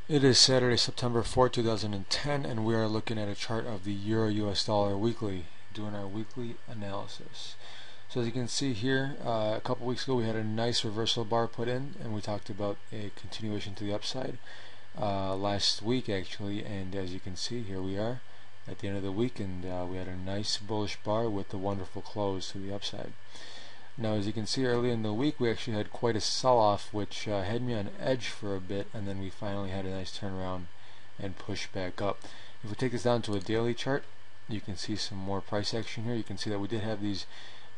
It is Saturday, September 4th, 2010, and we are looking at a chart of the Euro US dollar weekly, doing our weekly analysis. So as you can see here, a couple weeks ago we had a nice reversal bar put in, and we talked about a continuation to the upside last week actually, and as you can see, here we are at the end of the week, and we had a nice bullish bar with a wonderful close to the upside. Now, as you can see, early in the week we actually had quite a sell-off, which had me on edge for a bit, and then we finally had a nice turnaround and push back up. If we take this down to a daily chart, you can see some more price action here. You can see that we did have these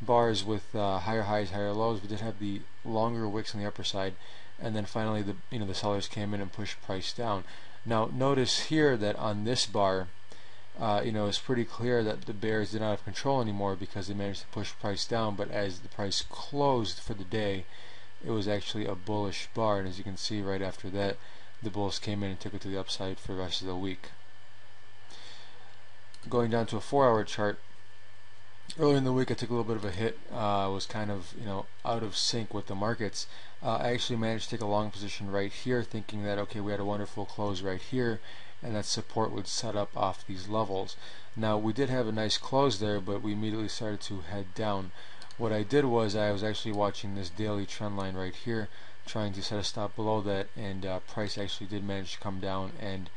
bars with higher highs, higher lows. We did have the longer wicks on the upper side, and then finally the sellers came in and pushed price down. Now, notice here that on this bar, it's pretty clear that the bears did not have control anymore because they managed to push price down, but as the price closed for the day, it was actually a bullish bar, and as you can see right after that, the bulls came in and took it to the upside for the rest of the week. Going down to a 4-hour chart, earlier in the week I took a little bit of a hit, was kind of out of sync with the markets. I actually managed to take a long position right here, thinking that okay, we had a wonderful close right here, and that support would set up off these levels. Now, we did have a nice close there, but we immediately started to head down. What I did was I was actually watching this daily trend line right here, trying to set a stop below that, and price actually did manage to come down and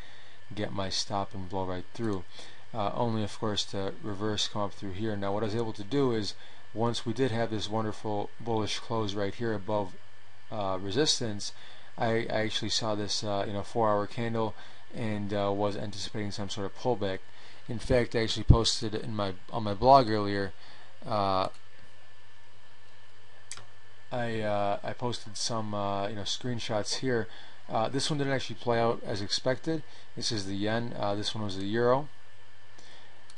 get my stop and blow right through. Only of course to reverse, come up through here. Now what I was able to do is, once we did have this wonderful bullish close right here above resistance, I actually saw this 4-hour candle and was anticipating some sort of pullback. In fact, I actually posted on my blog earlier. I posted some screenshots here. This one didn't actually play out as expected. This is the yen. This one was the euro.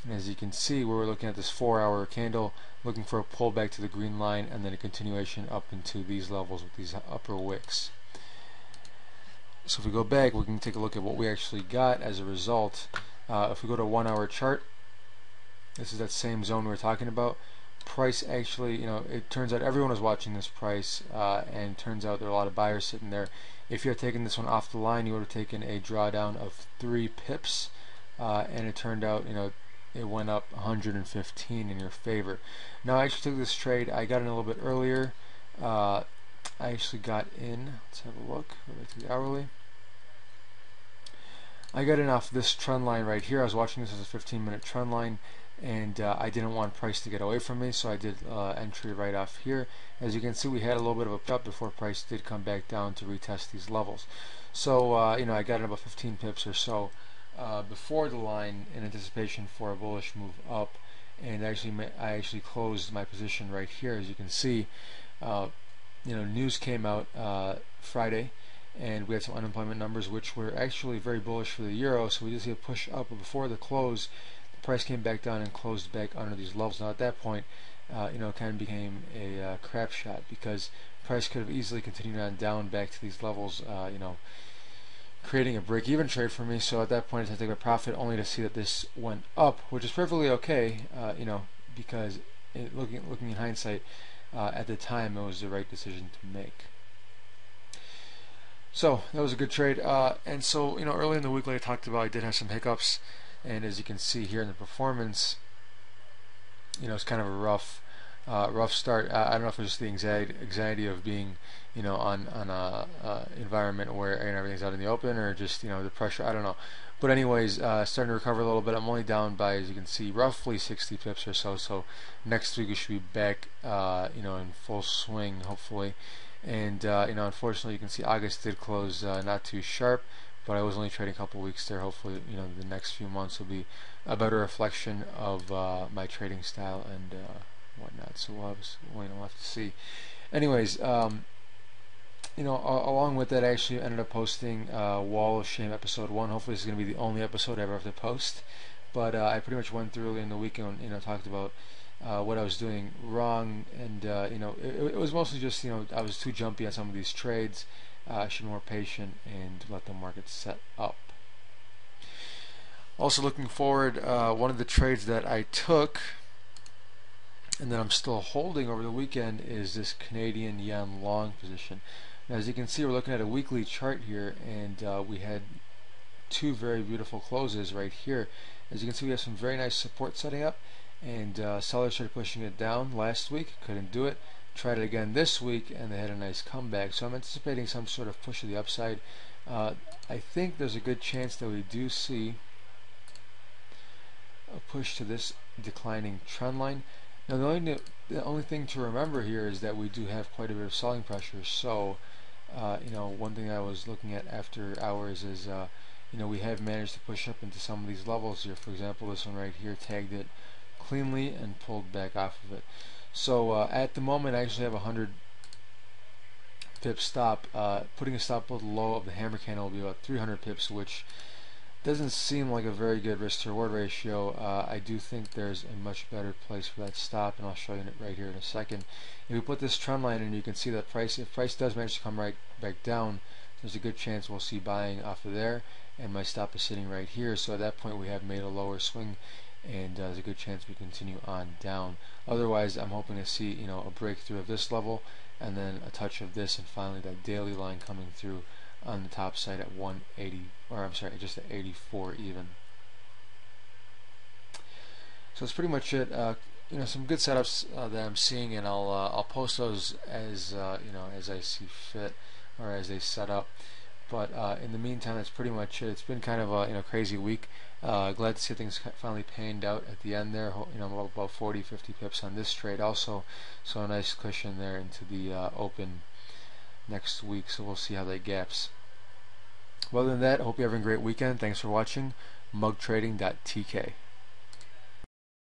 And as you can see, we were looking at this 4-hour candle, looking for a pullback to the green line, and then a continuation up into these levels with these upper wicks. So if we go back, we can take a look at what we actually got as a result. If we go to a 1-hour chart, this is that same zone we were talking about. Price actually, it turns out everyone was watching this price, and turns out there are a lot of buyers sitting there. If you had taken this one off the line, you would have taken a drawdown of 3 pips, and it turned out, it went up 115 in your favor. Now, I actually took this trade. I got in a little bit earlier. I actually got in. Let's have a look. Go back to the hourly. I got in off this trend line right here. I was watching this as a 15-minute trend line, and I didn't want price to get away from me, so I did entry right off here. As you can see, we had a little bit of a pop before price did come back down to retest these levels. So I got in about 15 pips or so before the line in anticipation for a bullish move up, and I actually closed my position right here. As you can see, news came out Friday, and we had some unemployment numbers which were actually very bullish for the euro, so we did see a push up, but before the close the price came back down and closed back under these levels. Now at that point, it kind of became a crap shot, because price could have easily continued on down back to these levels, creating a break-even trade for me. So at that point I had to take a profit, only to see that this went up, which is perfectly okay, because looking in hindsight, at the time it was the right decision to make. So that was a good trade, and so early in the week, like I talked about, I did have some hiccups, and as you can see here in the performance, it's kind of a rough start. I don't know if it was just the anxiety of being on a environment where everything's out in the open, or just the pressure. I don't know, but anyways, starting to recover a little bit. I'm only down by, as you can see, roughly 60 pips or so. So next week we should be back in full swing, hopefully. And unfortunately, you can see August did close not too sharp, but I was only trading a couple weeks there. Hopefully the next few months will be a better reflection of my trading style and whatnot. So we'll have to see. Anyways, along with that, I actually ended up posting Wall of Shame episode 1. Hopefully this is going to be the only episode I ever have to post, but I pretty much went through early in the weekend, talked about what I was doing wrong, and it was mostly just I was too jumpy on some of these trades. I should be more patient and let the market set up. Also looking forward, one of the trades that I took and that I'm still holding over the weekend is this Canadian yen long position. Now, as you can see, we're looking at a weekly chart here, and we had two very beautiful closes right here. As you can see, we have some very nice support setting up, and sellers started pushing it down last week, couldn't do it, tried it again this week, and they had a nice comeback. So I'm anticipating some sort of push to the upside. I think there's a good chance that we do see a push to this declining trend line. Now the only thing to remember here is that we do have quite a bit of selling pressure. So you know, one thing I was looking at after hours is you know, we have managed to push up into some of these levels here. For example, this one right here tagged it cleanly and pulled back off of it. So at the moment I actually have a 100 pip stop. Putting a stop below the low of the hammer candle will be about 300 pips, which doesn't seem like a very good risk to reward ratio. I do think there's a much better place for that stop, and I'll show you it right here in a second. If we put this trend line in, you can see that if price does manage to come right back down, there's a good chance we'll see buying off of there, and my stop is sitting right here. So at that point we have made a lower swing, and there's a good chance we continue on down. Otherwise, I'm hoping to see, you know, a breakthrough of this level, and then a touch of this, and finally that daily line coming through on the top side at 180, or I'm sorry, just at 84 even. So that's pretty much it. You know, some good setups that I'm seeing, and I'll post those as you know, as I see fit, or as they set up. But in the meantime, that's pretty much it. It's been kind of a, you know, crazy week. Glad to see things finally panned out at the end there. You know, about 40-50 pips on this trade also, so a nice cushion there into the open next week. So we'll see how that gaps. Well, other than that, I hope you're having a great weekend. Thanks for watching. mugtrading.tk